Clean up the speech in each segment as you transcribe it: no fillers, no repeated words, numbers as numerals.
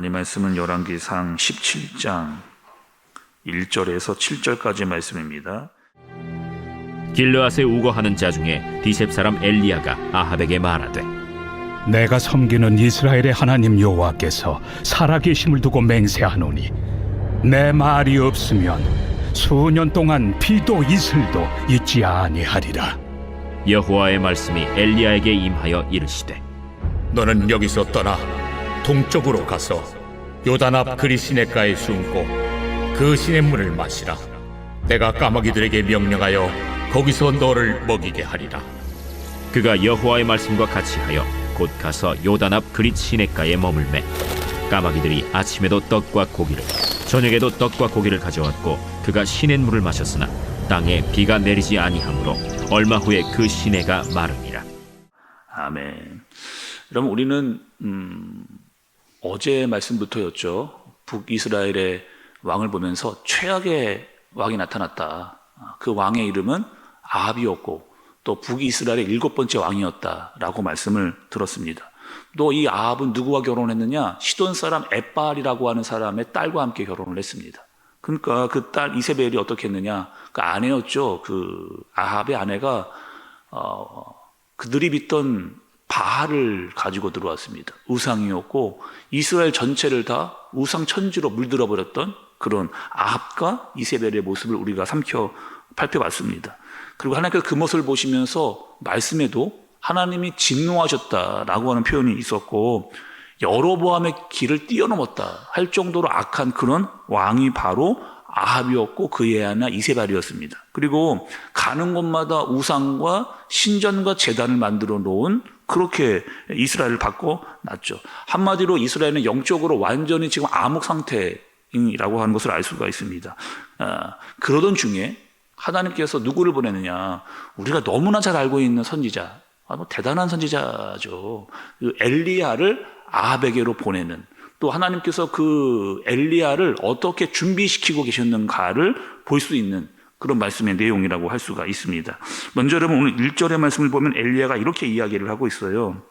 하나님 말씀은 열왕기상 17장 1절에서 7절까지 말씀입니다. 길르앗에 우거하는 자 중에 디셉 사람 엘리야가 아합에게 말하되 내가 섬기는 이스라엘의 하나님 여호와께서 살아계심을 두고 맹세하노니 내 말이 없으면 수년 동안 비도 이슬도 있지 아니하리라. 여호와의 말씀이 엘리야에게 임하여 이르시되 너는 여기서 떠나 동쪽으로 가서 요단 앞 그리 시냇가에 숨고 그 시냇물을 마시라. 내가 까마귀들에게 명령하여 거기서 너를 먹이게 하리라. 그가 여호와의 말씀과 같이 하여 곧 가서 요단 앞 그릿 시냇가에 머물매 까마귀들이 아침에도 떡과 고기를 저녁에도 떡과 고기를 가져왔고 그가 시냇물을 마셨으나 땅에 비가 내리지 아니하므로 얼마 후에 그 시내가 마르니라. 아멘. 여러분, 우리는 어제 말씀부터였죠. 북이스라엘의 왕을 보면서 최악의 왕이 나타났다. 그 왕의 이름은 아합이었고 또 북이스라엘의 7번째 왕이었다라고 말씀을 들었습니다. 또 이 아합은 누구와 결혼했느냐? 시돈 사람 엣발이라고 하는 사람의 딸과 함께 결혼을 했습니다. 그러니까 그 딸 이세벨이 어떻게 했느냐? 그 아내였죠. 그 아합의 아내가 그들이 믿던 바알을 가지고 들어왔습니다. 우상이었고 이스라엘 전체를 다 우상 천지로 물들어 버렸던 그런 아합과 이세벨의 모습을 우리가 살펴봤습니다. 그리고 하나님께서 그 모습을 보시면서 말씀에도 하나님이 진노하셨다라고 하는 표현이 있었고 여로보암의 길을 뛰어넘었다 할 정도로 악한 그런 왕이 바로 아합이었고 그의 아내 이세벨이었습니다. 그리고 가는 곳마다 우상과 신전과 제단을 만들어 놓은 그렇게 이스라엘을 바꿔놨죠. 한마디로 이스라엘은 영적으로 완전히 지금 암흑 상태라고 하는 것을 알 수가 있습니다. 그러던 중에 하나님께서 누구를 보내느냐? 우리가 너무나 잘 알고 있는 선지자, 대단한 선지자죠. 그 엘리야를 아합에게로 보내는, 또 하나님께서 그 엘리야를 어떻게 준비시키고 계셨는가를 볼 수 있는 그런 말씀의 내용이라고 할 수가 있습니다. 먼저 여러분 오늘 1절의 말씀을 보면 엘리야가 이렇게 이야기를 하고 있어요.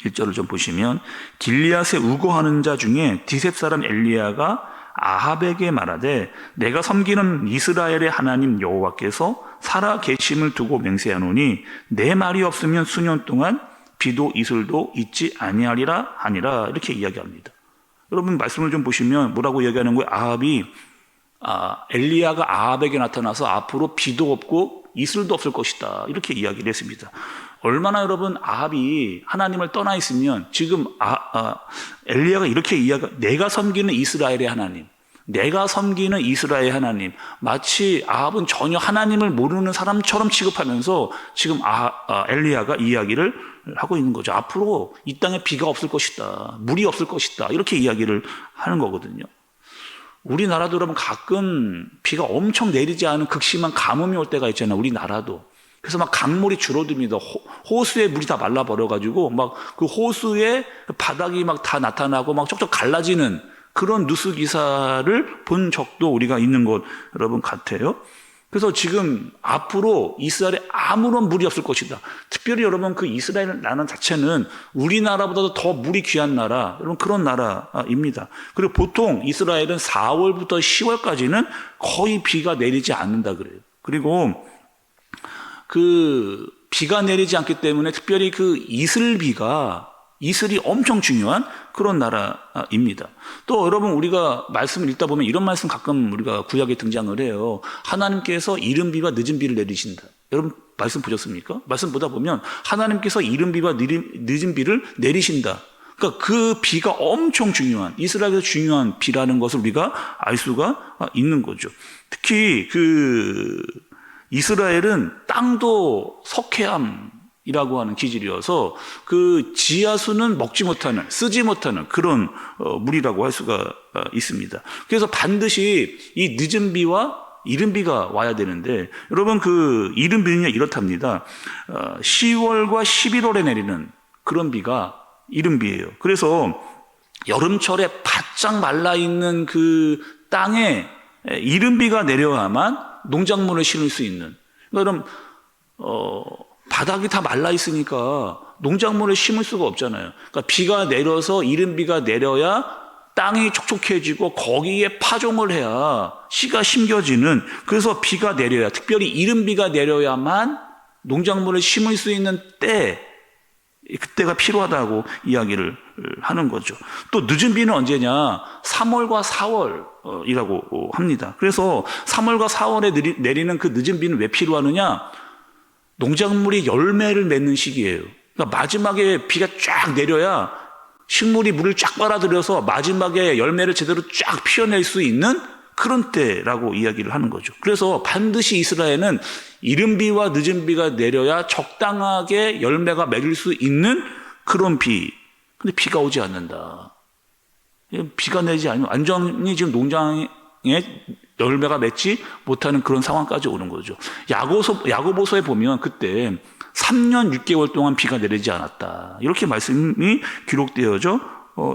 1절을 좀 보시면 길리앗에 우거하는 자 중에 디셉 사람 엘리야가 아합에게 말하되 내가 섬기는 이스라엘의 하나님 여호와께서 살아 계심을 두고 맹세하노니 내 말이 없으면 수년 동안 비도 이슬도 있지 아니하리라 하니라. 이렇게 이야기합니다. 여러분 말씀을 좀 보시면 뭐라고 이야기하는 거예요? 엘리야가 아합에게 나타나서 앞으로 비도 없고 이슬도 없을 것이다 이렇게 이야기를 했습니다. 얼마나 여러분 아합이 하나님을 떠나 있으면 지금 엘리야가 이렇게 내가 섬기는 이스라엘의 하나님, 내가 섬기는 이스라엘의 하나님, 마치 아합은 전혀 하나님을 모르는 사람처럼 취급하면서 지금 엘리야가 이야기를 하고 있는 거죠. 앞으로 이 땅에 비가 없을 것이다, 물이 없을 것이다 이렇게 이야기를 하는 거거든요. 우리나라도 여러분 가끔 비가 엄청 내리지 않은 극심한 가뭄이 올 때가 있잖아요. 우리나라도. 그래서 막 강물이 줄어듭니다. 호수에 물이 다 말라버려가지고 막 그 호수에 바닥이 막 다 나타나고 막 쪽쪽 갈라지는 그런 뉴스 기사를 본 적도 우리가 있는 것 여러분 같아요. 그래서 지금 앞으로 이스라엘에 아무런 물이 없을 것이다. 특별히 여러분 그 이스라엘 나라 자체는 우리나라보다도 더 물이 귀한 나라, 여러분 그런 나라입니다. 그리고 보통 이스라엘은 4월부터 10월까지는 거의 비가 내리지 않는다 그래요. 그리고 그 비가 내리지 않기 때문에 특별히 그 이슬이 엄청 중요한 그런 나라입니다. 또 여러분 우리가 말씀을 읽다 보면 이런 말씀 가끔 우리가 구약에 등장을 해요. 하나님께서 이른 비와 늦은 비를 내리신다. 여러분 말씀 보셨습니까? 말씀 보다 보면 하나님께서 이른 비와 늦은 비를 내리신다. 그러니까 그 비가 엄청 중요한, 이스라엘에서 중요한 비라는 것을 우리가 알 수가 있는 거죠. 특히 이스라엘은 땅도 석회암이라고 하는 기질이어서 그 지하수는 먹지 못하는, 쓰지 못하는 그런 물이라고 할 수가 있습니다. 그래서 반드시 이 늦은 비와 이른 비가 와야 되는데 여러분 그 이른 비는요 이렇답니다. 10월과 11월에 내리는 그런 비가 이른 비예요. 그래서 여름철에 바짝 말라있는 그 땅에 이른 비가 내려야만 농작물을 심을 수 있는. 그러니까 바닥이 다 말라 있으니까 농작물을 심을 수가 없잖아요. 그러니까 비가 내려서 이른 비가 내려야 땅이 촉촉해지고 거기에 파종을 해야 씨가 심겨지는, 그래서 비가 내려야, 특별히 이른 비가 내려야만 농작물을 심을 수 있는 그때가 필요하다고 이야기를 하는 거죠. 또 늦은 비는 언제냐? 3월과 4월이라고 합니다. 그래서 3월과 4월에 내리는 그 늦은 비는 왜 필요하느냐? 농작물이 열매를 맺는 시기예요. 그러니까 마지막에 비가 쫙 내려야 식물이 물을 쫙 빨아들여서 마지막에 열매를 제대로 쫙 피워낼 수 있는 그런 때라고 이야기를 하는 거죠. 그래서 반드시 이스라엘은 이른 비와 늦은 비가 내려야 적당하게 열매가 맺을 수 있는 그런 비. 근데 비가 오지 않는다. 비가 내지 않으면 완전히 지금 농장에 열매가 맺지 못하는 그런 상황까지 오는 거죠. 야고보서에 보면 그때 3년 6개월 동안 비가 내리지 않았다. 이렇게 말씀이 기록되어져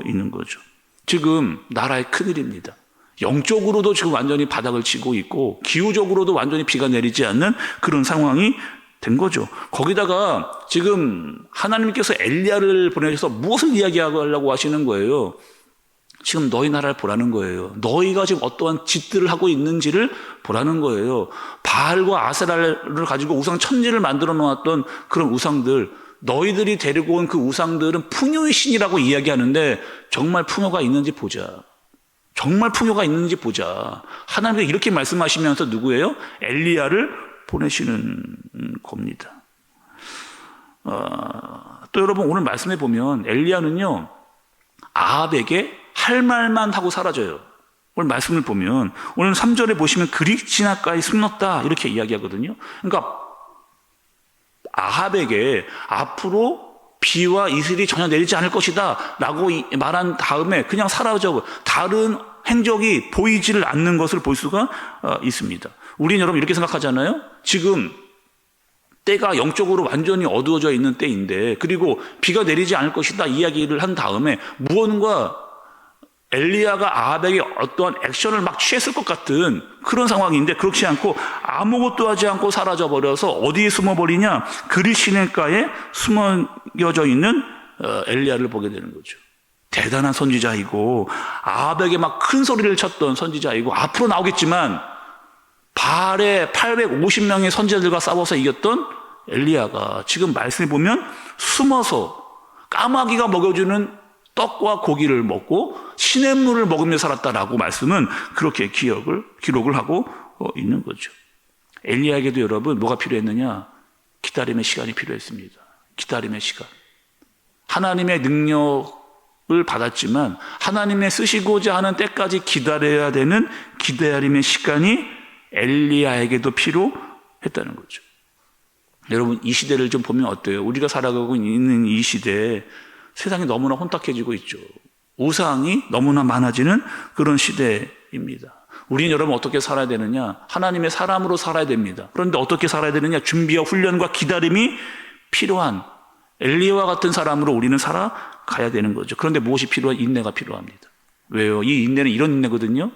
있는 거죠. 지금 나라의 큰일입니다. 영적으로도 지금 완전히 바닥을 치고 있고 기후적으로도 완전히 비가 내리지 않는 그런 상황이 된 거죠. 거기다가 지금 하나님께서 엘리야를 보내셔서 무엇을 이야기하려고 하시는 거예요? 지금 너희 나라를 보라는 거예요. 너희가 지금 어떠한 짓들을 하고 있는지를 보라는 거예요. 바알과 아세라를 가지고 우상 천지를 만들어 놓았던 그런 우상들, 너희들이 데리고 온 그 우상들은 풍요의 신이라고 이야기하는데 정말 풍요가 있는지 보자. 정말 풍요가 있는지 보자. 하나님께서 이렇게 말씀하시면서 누구예요? 엘리야를 보내시는 겁니다. 또 여러분 오늘 말씀해 보면 엘리야는요 아합에게 할 말만 하고 사라져요. 오늘 말씀을 보면 오늘 3절에 보시면 그리 지나가에 숨었다 이렇게 이야기하거든요. 그러니까 아합에게 앞으로 비와 이슬이 전혀 내리지 않을 것이다 라고 말한 다음에 그냥 사라져, 다른 행적이 보이지를 않는 것을 볼 수가 있습니다. 우리는 여러분 이렇게 생각하잖아요. 지금 때가 영적으로 완전히 어두워져 있는 때인데, 그리고 비가 내리지 않을 것이다 이야기를 한 다음에 무언가 엘리야가 아합에게 어떠한 액션을 막 취했을 것 같은 그런 상황인데 그렇지 않고 아무것도 하지 않고 사라져 버려서 어디에 숨어버리냐? 그리 시냇가에 숨어져 있는 엘리야를 보게 되는 거죠. 대단한 선지자이고 아합에게 막 큰 소리를 쳤던 선지자이고 앞으로 나오겠지만 바알의 850명의 선지자들과 싸워서 이겼던 엘리야가 지금 말씀해 보면 숨어서 까마귀가 먹여주는 떡과 고기를 먹고 시냇물을 먹으며 살았다라고 말씀은 그렇게 기록을 하고 있는 거죠. 엘리야에게도 여러분 뭐가 필요했느냐? 기다림의 시간이 필요했습니다. 기다림의 시간. 하나님의 능력을 받았지만 하나님의 쓰시고자 하는 때까지 기다려야 되는 기다림의 시간이 엘리야에게도 필요했다는 거죠. 여러분 이 시대를 좀 보면 어때요? 우리가 살아가고 있는 이 시대에 세상이 너무나 혼탁해지고 있죠. 우상이 너무나 많아지는 그런 시대입니다. 우리는 여러분 어떻게 살아야 되느냐? 하나님의 사람으로 살아야 됩니다. 그런데 어떻게 살아야 되느냐? 준비와 훈련과 기다림이 필요한 엘리야와 같은 사람으로 우리는 살아가야 되는 거죠. 그런데 무엇이 필요한? 인내가 필요합니다. 왜요? 이 인내는 이런 인내거든요.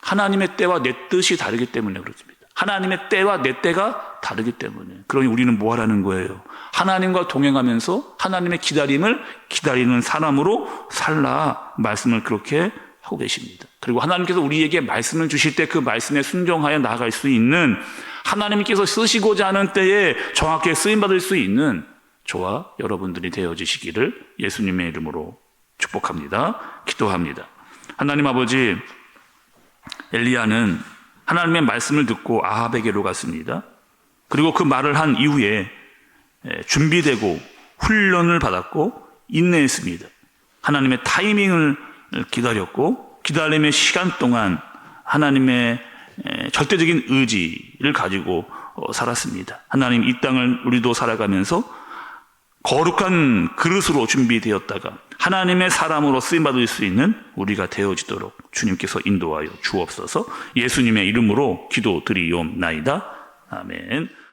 하나님의 때와 내 뜻이 다르기 때문에 그렇습니다. 하나님의 때와 내 때가 다르기 때문에. 그러니 우리는 뭐 하라는 거예요? 하나님과 동행하면서 하나님의 기다림을 기다리는 사람으로 살라 말씀을 그렇게 하고 계십니다. 그리고 하나님께서 우리에게 말씀을 주실 때 그 말씀에 순종하여 나아갈 수 있는, 하나님께서 쓰시고자 하는 때에 정확하게 쓰임받을 수 있는 저와 여러분들이 되어지시기를 예수님의 이름으로 축복합니다. 기도합니다. 하나님 아버지, 엘리야는 하나님의 말씀을 듣고 아합에게로 갔습니다. 그리고 그 말을 한 이후에 준비되고 훈련을 받았고 인내했습니다. 하나님의 타이밍을 기다렸고 기다림의 시간 동안 하나님의 절대적인 의지를 가지고 살았습니다. 하나님, 이 땅을 우리도 살아가면서 거룩한 그릇으로 준비되었다가 하나님의 사람으로 쓰임받을 수 있는 우리가 되어지도록 주님께서 인도하여 주옵소서. 예수님의 이름으로 기도드리옵나이다. 아멘.